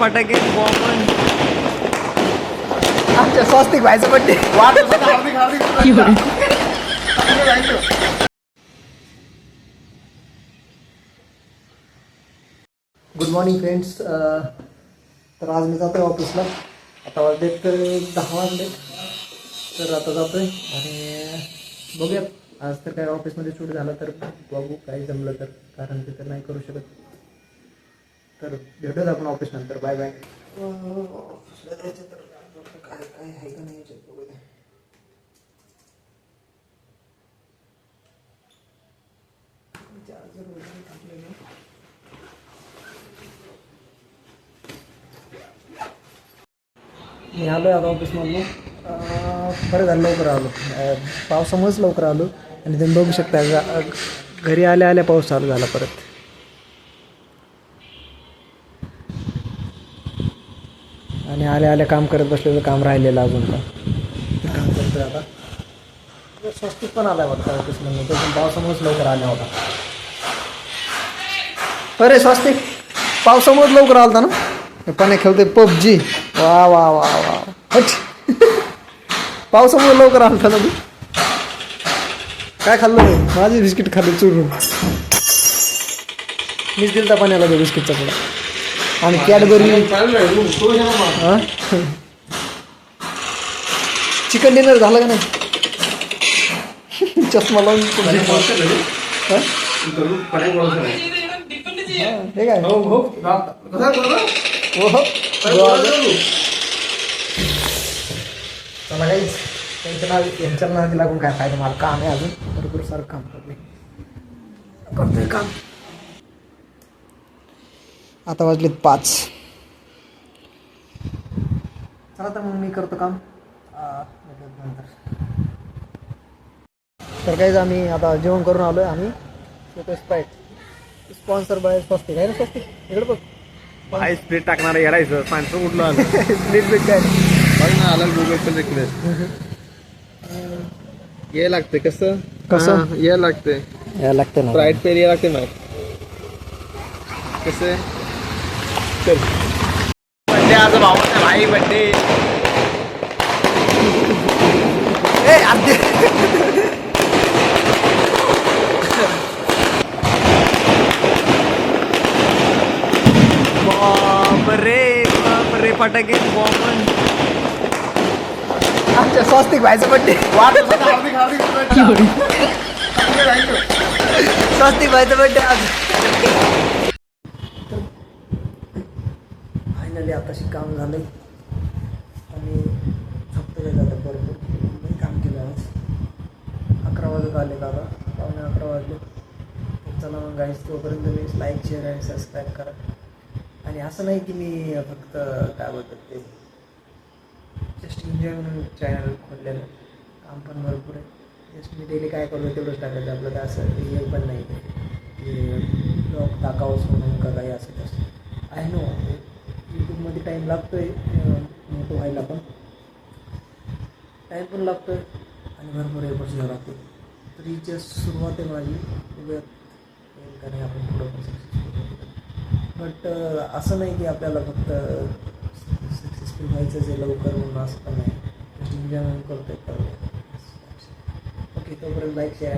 फटाके बॉम्ब आमच्या स्वस्तिक व्हायचं बड्डे. Good morning friends. तर आज मी जातोय ऑफिसला. आता वाजलेत 10 वाजले. तर आता जातोय आणि बघूयात आज तर काय ऑफिसमध्ये शूट झालं तर बघू काही जमलं तर, कारण तिथं नाही करू शकत. तर भेटूयात आपण ऑफिस नंतर. Bye bye. काय काय आहे का नाही याच्यात बघूया. मी आलो आता ऑफिसमधून. बरं झालं लवकर आलो. पावसामुळेच लवकर आलो. आणि तुम्ही बघू शकता घरी आल्या आल्या पाऊस चालू झाला परत. आणि आल्या आल्या काम करत बसलेलं काम राहिलेलं अजून पण काम करतोय आता. स्वस्तिक पण आला वाटतं ऑफिसमधून. तो पण पावसामुळेच लवकर आला होता. अरे स्वस्तिक पावसामुळेच लवकर आला होता ना. पाण्या खेळतोय पबजी. वा वा वा वा. पावसामुळे लवकर आला होता ना तू. काय खाल्लं? माझी बिस्किट खाल्ली चुरून. मीच दिलता पाण्याला ते बिस्किटचा पुढा. आणि कॅडबरी. चिकन डिनर झालं का नाही? चष्मा लावून हे काय चला काहीच यांच्या नादी लागून काय फायदा. मला काम आहे अजून भरपूर सारं काम करतोय काम. आता वाजलेत 5. चला तर मग मी करतो काम नंतर. तर काहीच आम्ही आता जेवण करून आलोय. आम्ही स्प्राईट स्पॉन्सर बाय स्वस्तिक आहे ना. स्वस्तिक इकडे बघ. स्प्लिट टाकणार यारायचं पाणचं कुठलं आलं. स्प्लिट बिट काय बघ ना आलं गुगल पे रिक्वेस्ट. ये लागते कसं कसं ये लागते या लागतं ना. स्प्राईट पे ये लागते ना कसं. चल बड्डे आज भावाचा भाई बड्डे. ए आधी बापरे फटाके बॉम्ब. आमच्या स्वस्तिक व्हायचं बड्डे. स्वस्तिक व्हायचं बड्डे आज. फायनली आताशी काम झालं आणि झोपतो काय झालं. भरपूर काम केलं आज. 11 वाजत आले दादा. 11:15 वाजले. चला मग गाईस तोपर्यंत तुम्ही लाईक शेअर आणि सबस्क्राईब करा. आणि असं नाही की मी फक्त काय बोलतात ते जस्ट एन्जॉय म्हणून चॅनल खोललेलं. काम पण भरपूर आहे. जस्ट मी डेली काय करतो तेवढंच टाकायचं. आपलं काय असं हे पण नाही की ब्लॉग टाकावंच म्हणून का काही असं तसं आहे. नो यूट्यूबमध्ये टाईम लागतो आहे मोठं व्हायला. पण टाईम पण लागतो आहे आणि भरपूर एफर्ट्स घ्यावं लागते. तर ही जस्ट सुरुवात आहे माझी. का नाही आपण पुढं पण सक्सेसफुल. बट असं नाही की आपल्याला फक्त सक्सेसफुल व्हायचंच आहे लवकर म्हणून. असं पण नाही. एन्जॉय म्हणून करतोय. ओके तोपर्यंत लाईक शेअर